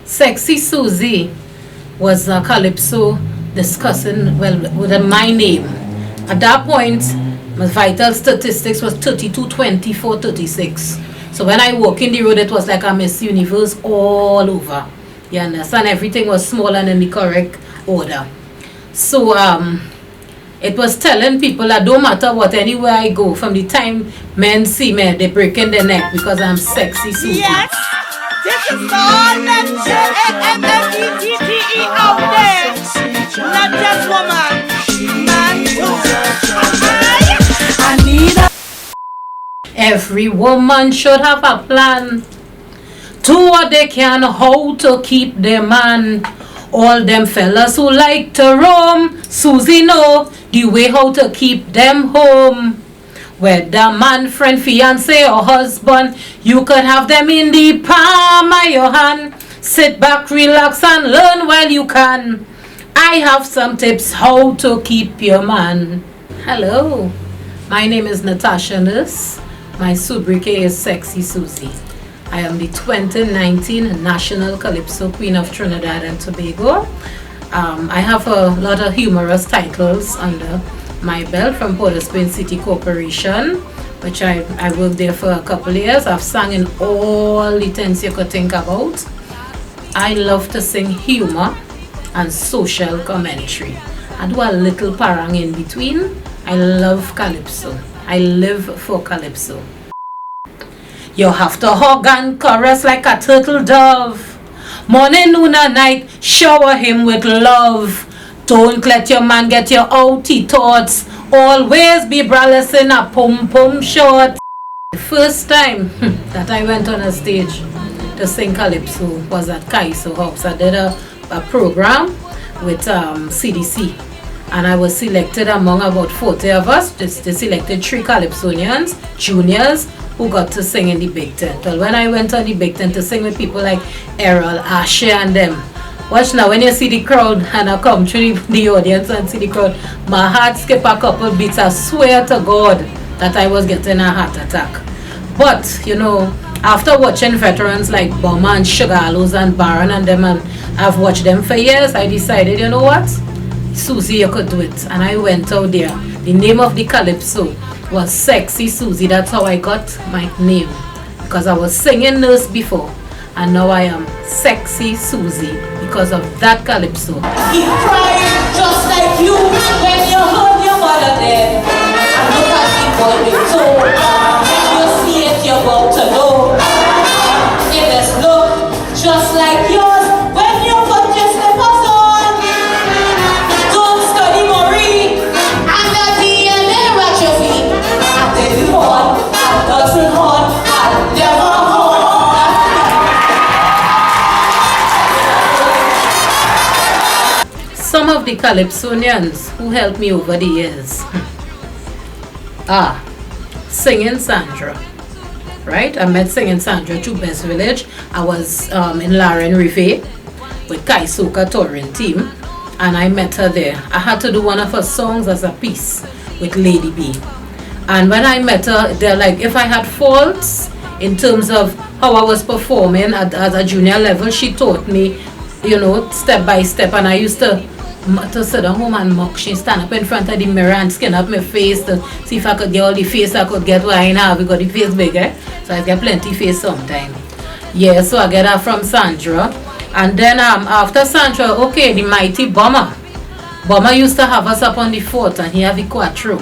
Sexy Suzy was a calypso discussing, well, with my name. At that point, my vital statistics was 32, 24, 36. So when I walk in the road, it was like a Miss Universe all over. You understand? Everything was small and in the correct order. So it was telling people that don't matter what, anywhere I go, from the time men see me, they breaking their neck because I'm sexy Suzy. Yes, this is all that Jammette out there. Not just woman, man too. I need a... Every woman should have a plan to what they can, how to keep their man. All them fellas who like to roam, Suzy know the way how to keep them home. Whether man, friend, fiance or husband, you could have them in the palm of your hand. Sit back, relax and learn while you can. I have some tips how to keep your man. Hello, my name is Natasha Nurse. My sobriquet is Sexy Suzy. I am the 2019 National Calypso Queen of Trinidad and Tobago. I have a lot of humorous titles under my belt from Port of Spain City Corporation, which I worked there for a couple of years. I've sung in all the tents you could think about. I love to sing humor and social commentary. I do a little parang in between. I love calypso. I live for calypso. You have to hug and caress like a turtle dove. Morning, noon and night, shower him with love. Don't let your man get your outy thoughts. Always be braless in a pum-pum short. The first time that I went on a stage to sing calypso was at Kaiso House. I did a program with CDC. And I was selected among about 40 of us. They selected 3 calypsonians, juniors, who got to sing in the big tent. Well, when I went on the big tent to sing with people like Errol, Ashe and them, watch now, when you see the crowd and I come through the audience and see the crowd, my heart skip a couple beats. I swear to God that I was getting a heart attack. But, you know, after watching veterans like Bomber and Sugar Aloes and Baron and them, and I've watched them for years, I decided, you know what? Suzy, you could do it. And I went out there. The name of the calypso was Sexy Suzy. That's how I got my name, because I was singing Nurse before, and now I am Sexy Suzy because of that calypso. Keep crying just like you when you hold your mother there. And look at the boy with toe. When you see it, you're about to know. It is look just like yours when you put your slippers on. Don't study Marie and the DNA at your feet. I didn't horn, I doesn't horn, I never horn. Some of the calypsonians who helped me over the years are Singing Sandra, right? I met Singing Sandra through Best Village. I was in Lauren Rive with Kaisoka touring team, and I met her there. I had to do one of her songs as a piece with Lady B. And when I met her, they're like, if I had faults in terms of how I was performing at a junior level, she taught me, you know, step by step. And I used to sit down home and mock. She stand up in front of the mirror and skin up my face to see if I could get all the face I could get what I have because the face big, eh? So I get plenty face sometime. Yeah, so I get her from Sandra. And then after Sandra, okay, the mighty Bomber. Bomber used to have us up on the fort, and he have the quattro.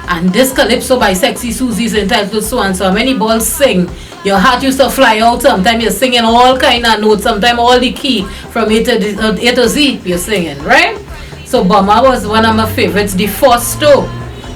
And this calypso by Sexy Suzy is entitled to so and so. Many balls sing. Your heart used to fly out. Sometimes you're singing all kind of notes. Sometimes all the key from A to Z you're singing, right? So Bomber was one of my favorites. The first two,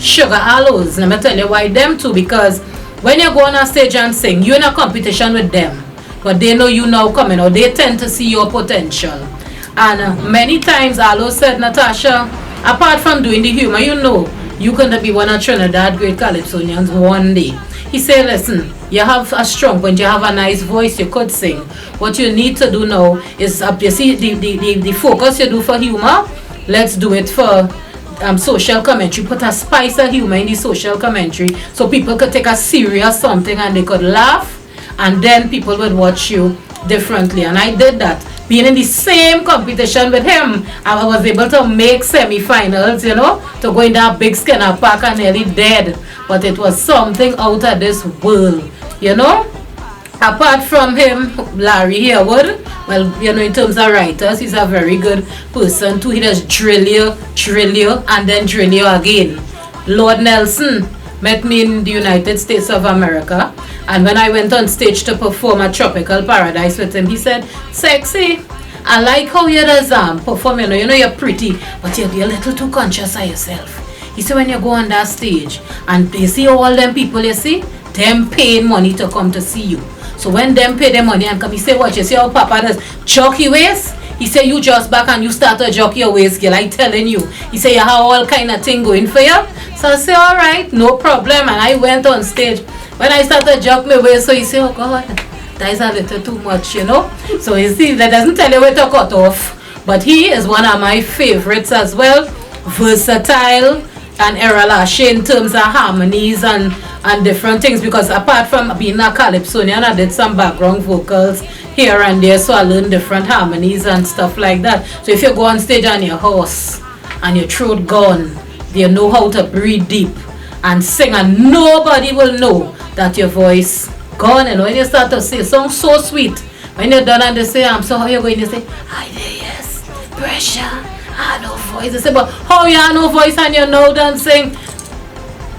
Sugar Aloes. Let me tell you why them two. Because when you go on a stage and sing, you're in a competition with them. But they know you now coming out. They tend to see your potential. And many times Aloes said, Natasha, apart from doing the humor, you know, you can be one of Trinidad great calypsonians one day. He said, listen, you have a strong point, you have a nice voice, you could sing. What you need to do now is, you see the focus you do for humor, let's do it for social commentary. Put a spice of humor in the social commentary so people could take a serious something and they could laugh, and then people would watch you differently. And I did that. being in the same competition with him, I was able to make semi-finals, you know, to go in that big Skinner Park and nearly dead. But it was something out of this world, you know. Apart from him, Larry Harewood, well, you know, in terms of writers, he's a very good person too. He does drill you, and then drill you again. Lord Nelson met me in the United States of America, and when I went on stage to perform at Tropical Paradise with him, he said, "Sexy, I like how you does perform, you know you're pretty, but you're a little too conscious of yourself." He said, when you go on that stage, and you see all them people, you see, them paying money to come to see you. So when them pay them money and come, he say, "What, you see how Papa does jockey waist?" He say, "You just back and you start to jockey your waist, girl, I telling you." He say, "You have all kind of thing going for you." So I say, "All right, no problem." And I went on stage. When I started to joke my waist, so he say, "Oh God, that is a little too much, you know." So you see, that doesn't tell you where to cut off. But he is one of my favorites as well. Versatile and Errol Ashe in terms of harmonies and different things, because apart from being a calypsonian, I did some background vocals here and there, so I learned different harmonies and stuff like that. So if you go on stage and you're hoarse and your throat gone, you know how to breathe deep and sing, and nobody will know that your voice gone. And when you start to sing songs so sweet, when you're done and they say, "I'm so how you going?" You say, "Hi there, yes, pressure, I no voice." They say, "But how you have no voice and you know dancing?"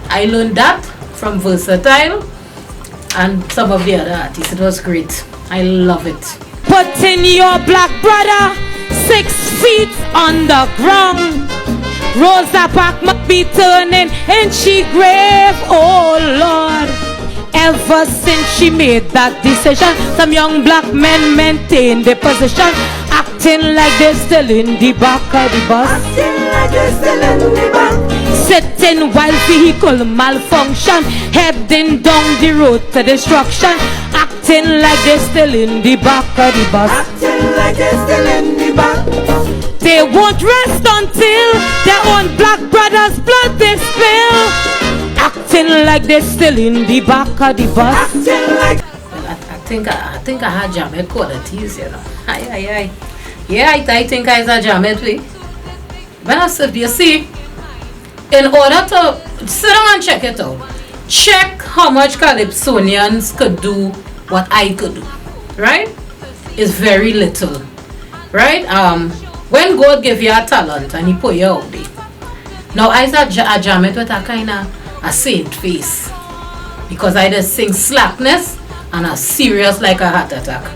I learned that from Versatile and some of the other artists. It was great. I love it. Put in your black brother 6 feet on the ground. Rosa Parks must be turning in she grave, oh Lord. Ever since she made that decision, some young black men maintain their position, acting like they're still in the back of the bus. Acting like they're still in the back. Sitting while vehicle malfunction, heading down the road to destruction, acting like they're still in the back of the bus. Acting like they're still in the back. They won't rest until their own black brothers' blood they spill, acting like they're still in the back of the bus. Acting like. Well, I think I had Jammette qualities, you know. Aye. Yeah, I think I had Jammette way. When I said, you see, in order to sit down and check it out, check how much calypsonians could do what I could do, right? It's very little, right? When God give you a talent and he put you out there. Now I said a Jammette with a kind of a saint face, because I just sing slackness and a serious like a heart attack.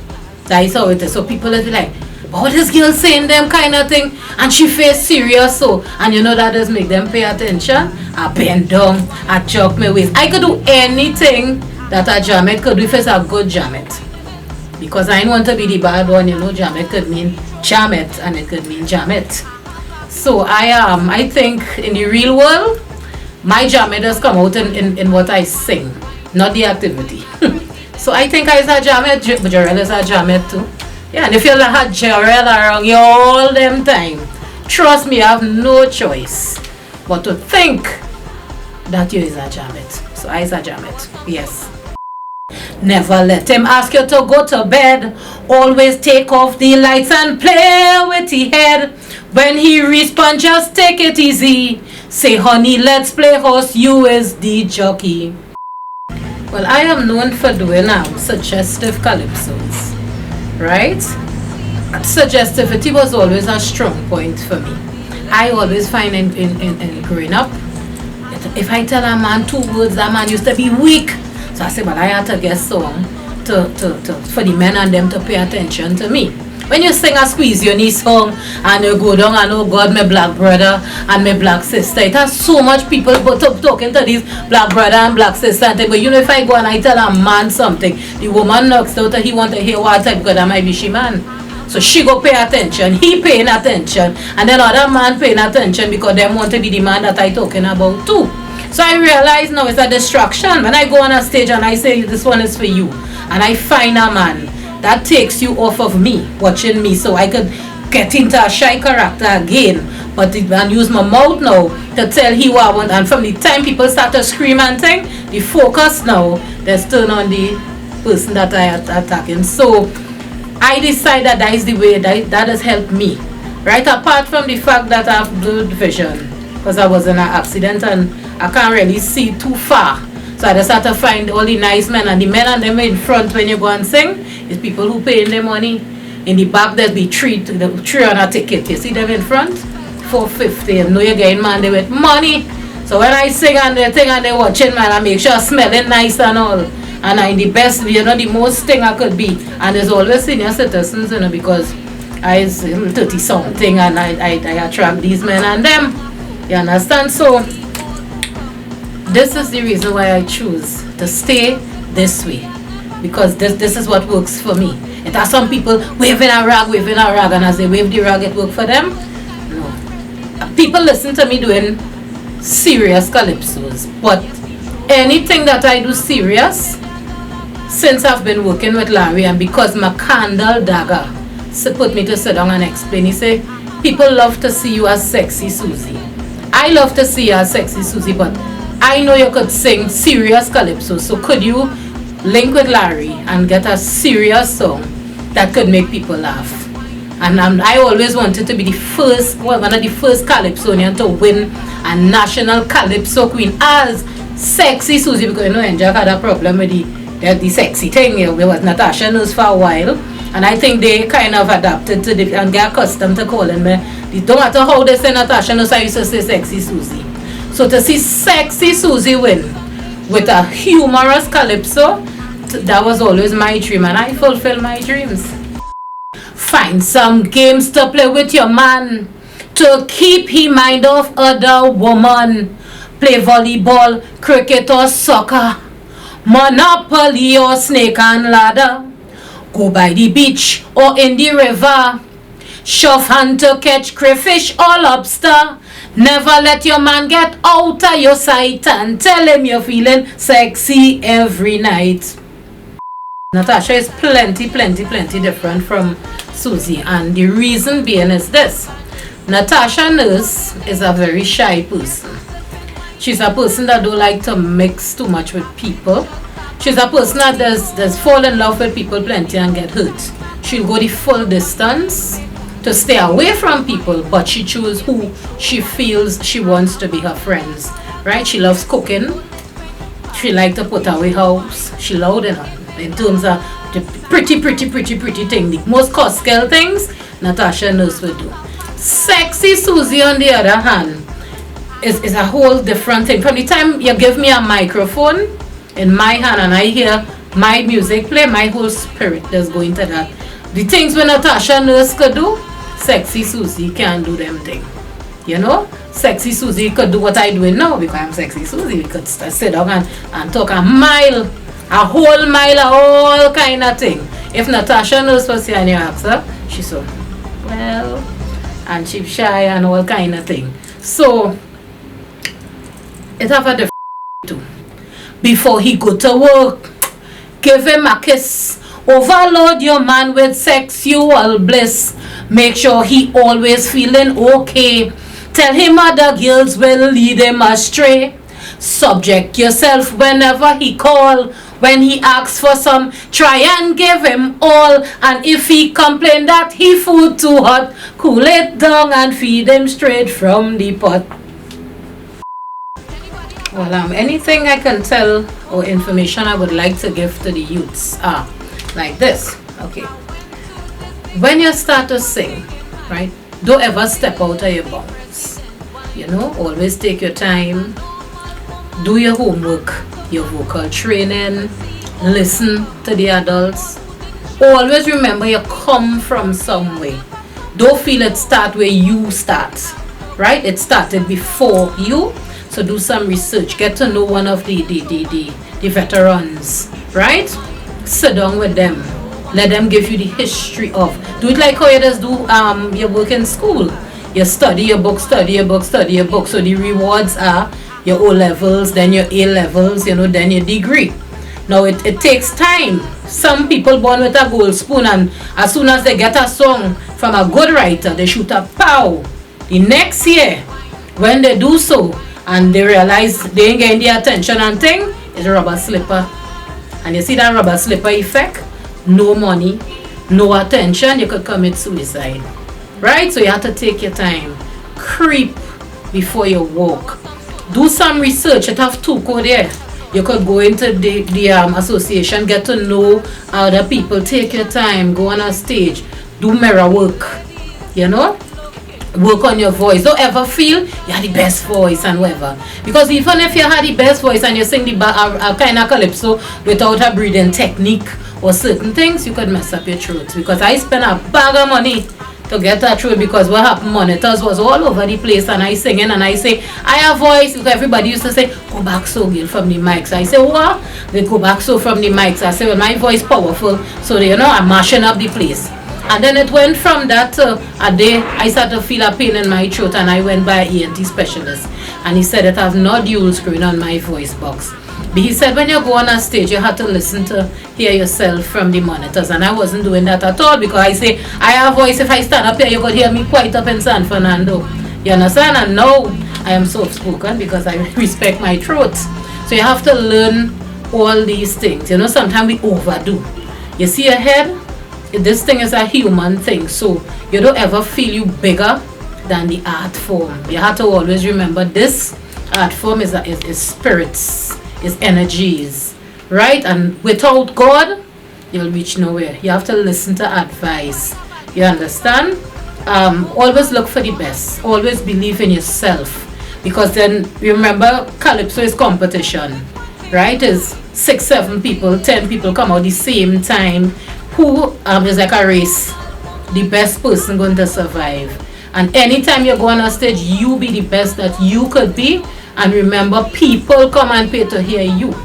That is how it is. So people will be like, "What is girl saying them kind of thing?" And she face serious, so, and you know that does make them pay attention. I bend down, I choke my waist. I could do anything that a Jammette could do if it's a good Jammette. Because I don't want to be the bad one, you know. Jammette could mean Jammette and it could mean Jammette. So I think in the real world, my Jammette does come out in what I sing, not the activity. So I think I is a Jammette, Jarrell is a Jammette too. Yeah, and if you had Jarrell around you all them time, trust me, I have no choice but to think that you is a Jammette. So I is a Jammette, yes. Never let him ask you to go to bed. Always take off the lights and play with the head. When he responds, just take it easy. Say, "Honey, let's play horse, you is the jockey." Well, I am known for doing suggestive calypsos, right? Suggestivity was always a strong point for me. I always find in growing up, if I tell a man 2 words, that man used to be weak. So I said, "Well, I had to get song for the men and them to pay attention to me." When you sing a squeeze your knee song and you go down and, "Oh God, my black brother and my black sister," it has so much people talking to these black brother and black sister and thing. But you know, if I go and I tell a man something, the woman knocks out and he want to hear what type, because that might be she man. So she go pay attention, he paying attention, and then other man paying attention because them want to be the man that I talking about too. So I realize now it's a distraction. When I go on a stage and I say, "This one is for you," and I find a man, that takes you off of me, watching me, so I could get into a shy character again, but and use my mouth now to tell he what I want. And from the time people start to scream and thing, the focus now, let's turn on the person that I attacking. So I decided that is the way that has helped me. Right, apart from the fact that I have blurred vision, because I was in an accident and I can't really see too far. So I just had to find all the nice men, and the men and them in front when you go and sing is people who pay their money. In the back there'll be three on a ticket. You see them in front? $4.50. You know you're getting man there with money. So when I sing and they think and they watching, man, I make sure I'm smelling nice and all. And I'm the best, the most thing I could be. And there's always senior citizens, because I was 30 something and I attract these men and them. You understand? So this is the reason why I choose to stay this way, because this is what works for me. It has some people waving a rag, and as they wave the rag, it work for them. No. People listen to me doing serious calypsos, but anything that I do serious, since I've been working with Larry, and because my candle dagger put me to sit down and explain, he say, people love to see you as sexy Suzy. I love to see you as sexy Suzy, but I know you could sing serious calypso, so could you link with Larry and get a serious song that could make people laugh? And I always wanted to be the first, one of the first calypsonian to win a national calypso queen as sexy Suzy, because Jack had a problem with the sexy thing. There was Natasha Nurse for a while, and I think they kind of adapted to the and get accustomed to calling me. No matter how they say Natasha Nurse, I used to say sexy Suzy. So to see sexy Suzy win with a humorous calypso, that was always my dream, and I fulfill my dreams. Find some games to play with your man to keep his mind off other woman. Play volleyball, cricket or soccer, Monopoly or snake and ladder. Go by the beach or in the river. Shove hand to catch crayfish or lobster. Never let your man get out of your sight and tell him you're feeling sexy every night. Natasha is plenty different from Suzy, and the reason being is this. Natasha Nurse is a very shy person. She's a person that don't like to mix too much with people. She's a person that does fall in love with people plenty and get hurt. She'll go the full distance to stay away from people, but she chooses who she feels she wants to be her friends. Right? She loves cooking. She likes to put away house. She loud enough in terms of the pretty thing. The most cost-scale things, Natasha Nurse will do. Sexy Suzy, on the other hand, is a whole different thing. From the time you give me a microphone in my hand and I hear my music play, my whole spirit just go into that. The things when Natasha Nurse could do, sexy Suzy can't do them things. Sexy Suzy could do what I do now because I'm sexy Suzy. We could sit down and talk a whole mile, all kind of thing. If Natasha Nurse was here and you ask her, she's so, well, and she's shy and all kind of thing. So, it have a different too. Before he go to work, give him a kiss. Overload your man with sexual bliss. Make sure he always feeling okay. Tell him other girls will lead him astray. Subject yourself whenever he call. When he asks for some, try and give him all. And if he complain that he food too hot, cool it down and feed him straight from the pot. Well, anything I can tell or information I would like to give to the youths are like this. Okay. When you start to sing, right, don't ever step out of your bounds. Always take your time. Do your homework, your vocal training, listen to the adults. Always remember you come from somewhere. Don't feel it start where you start, right? It started before you. So do some research, get to know one of the veterans, right? Sit down with them. Let them give you the history of. Do it like how you just do your work in school. You study your book. So the rewards are your O levels, then your A levels, then your degree. Now it takes time. Some people born with a gold spoon, and as soon as they get a song from a good writer, they shoot a pow. The next year, when they do so, and they realize they ain't getting the attention and thing, it's a rubber slipper. And you see that rubber slipper effect? No money, no attention, you could commit suicide. Right? So you have to take your time. Creep before you walk. Do some research. It have two code there. You could go into the association, get to know other people, take your time, go on a stage, do mirror work, you know, work on your voice. Don't ever feel you have the best voice and whatever, because even if you had the best voice and you sing the kind of calypso without a breathing technique or certain things, you could mess up your throat. Because I spent a bag of money to get that through, because what happened, monitors was all over the place, and I singing and I say I have voice, because everybody used to say go back so Gil from the mics. I say what? They go back so from the mics. I say well, my voice powerful, so you know I'm mashing up the place. And then it went from that a day I started to feel a pain in my throat, and I went by an ENT specialist, and he said it have nodules growing on my voice box. But he said when you go on a stage, you have to listen to hear yourself from the monitors, and I wasn't doing that at all, because I say I have voice. If I stand up here, you could hear me quite up in San Fernando. You understand? And now I am soft spoken because I respect my throat. So you have to learn all these things. You know, sometimes we overdo. You see your head? This thing is a human thing, so you don't ever feel you bigger than the art form. You have to always remember this art form is spirits, is energies, right? And without God, you'll reach nowhere. You have to listen to advice. You understand? Always look for the best. Always believe in yourself, because then remember, calypso is competition, right? Is 6, 7 people, 10 people come out the same time. Who is like a race, the best person going to survive. And anytime you go on a stage, you be the best that you could be. And remember, people come and pay to hear you.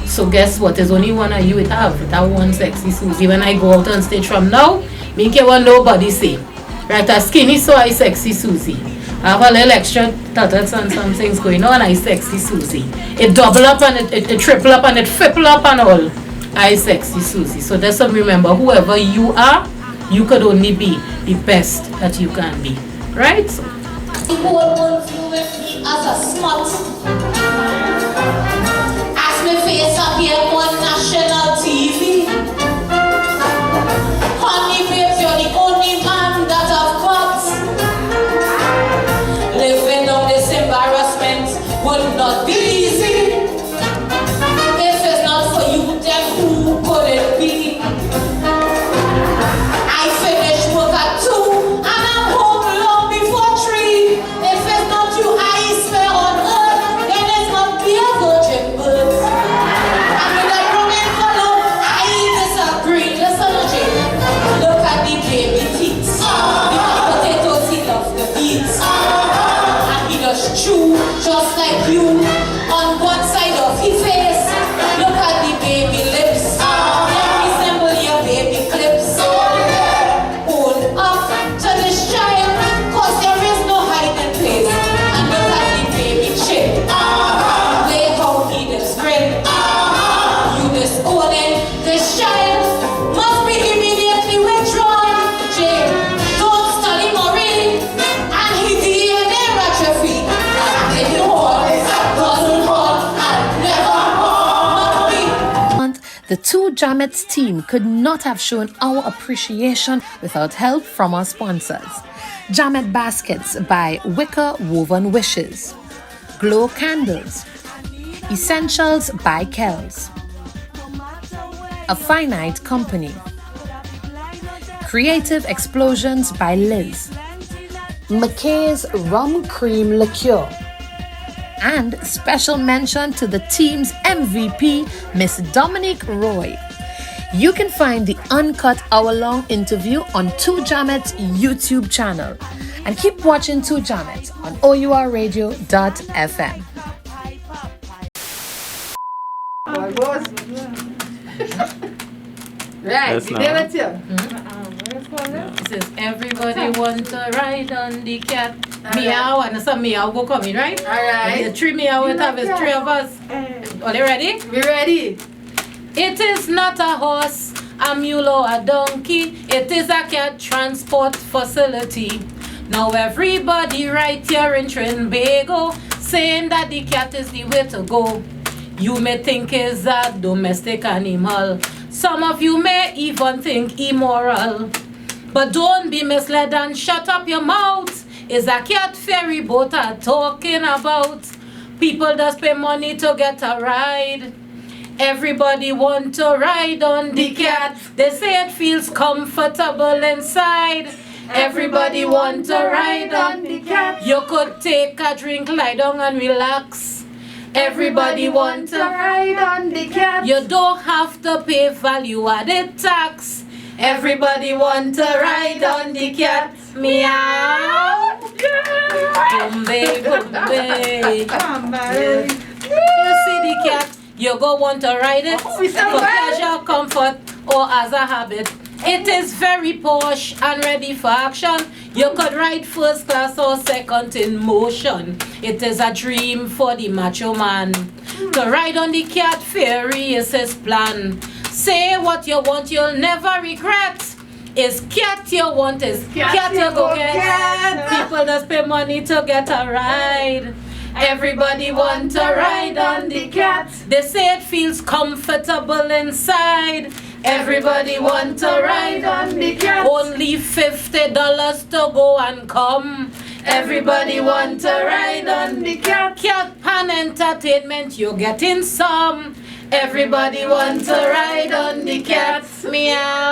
So guess what? There's only one of you it have. It have one sexy Suzy. When I go out on stage from now, me care what nobody say. Right, a skinny so I sexy Suzy. I have a little extra tatats and some things going on, I sexy Suzy. It double up and it triple up and it triple up and all. I sexy Suzy. So that's what remember, whoever you are, you could only be the best that you can be. Right? People won't view me as a smart. As me face appear on national TV. Honey babes, you're the only man that I've got. Living on this embarrassment would not be easy. If it's not for you, then who could it be? I finished work at 2 and I'm home long before 3. If it's not you, I swear on earth, then it's not be a virgin birth. And with that running for love, I disagree. Listen, Jane, look at the baby teeth. The potatoes, he loves the beats. And he does chew just like you on one side of his face. Look at the baby lips. They resemble your baby clips. Hold up to this child, cause there is no hiding place. And look at the baby chin. Way how he does grin. You disowning this child must be immediately withdrawn. Jane, don't study Marie, and he DNA atrophy. And if you hold, doesn't hold, and never hold me. The two Jammette team could not have shown our appreciation without help from our sponsors. Jammette Baskets by Wicker Woven Wishes, Glow Candles, Essentials by Kells, A Finite Company, Creative Explosions by Liz, McKay's Rum Cream Liqueur, and special mention to the team's MVP, Miss Dominique Roy. You can find the uncut hour-long interview on 2Jammette's YouTube channel. And keep watching 2Jammette on OURradio.fm. Right, That's you not- did it here. It says everybody want to ride on the cat. Meow, and some meow go coming, right? Alright. The 3 meow will have is 3 of us. Are they ready? We ready? It is not a horse, a mule or a donkey. It is a cat transport facility. Now everybody right here in Trinbago saying that the cat is the way to go. You may think it's a domestic animal. Some of you may even think immoral. But don't be misled and shut up your mouth. It's a cat ferry boat I'm talking about. People just pay money to get a ride. Everybody want to ride on the cat. They say it feels comfortable inside. Everybody want to ride on the cat. You could take a drink, lie down and relax. Everybody want to ride on the cat. You don't have to pay value-added tax. Everybody want to ride on the cat. Meow. Bombay, Bombay. You see the cat, you go want to ride it for pleasure, comfort, or as a habit. It is very posh and ready for action. You could ride first class or second in motion. It is a dream for the macho man. To ride on the cat ferry is his plan. Say what you want, you'll never regret. Is cat you want, is cat you go get. People just pay money to get a ride. Everybody want to ride on the cat. They say it feels comfortable inside. Everybody want to ride on the cat. Only $50 to go and come. Everybody want to ride on the cat. Cat pan entertainment, you getting some. Everybody want to ride on the cat. Meow.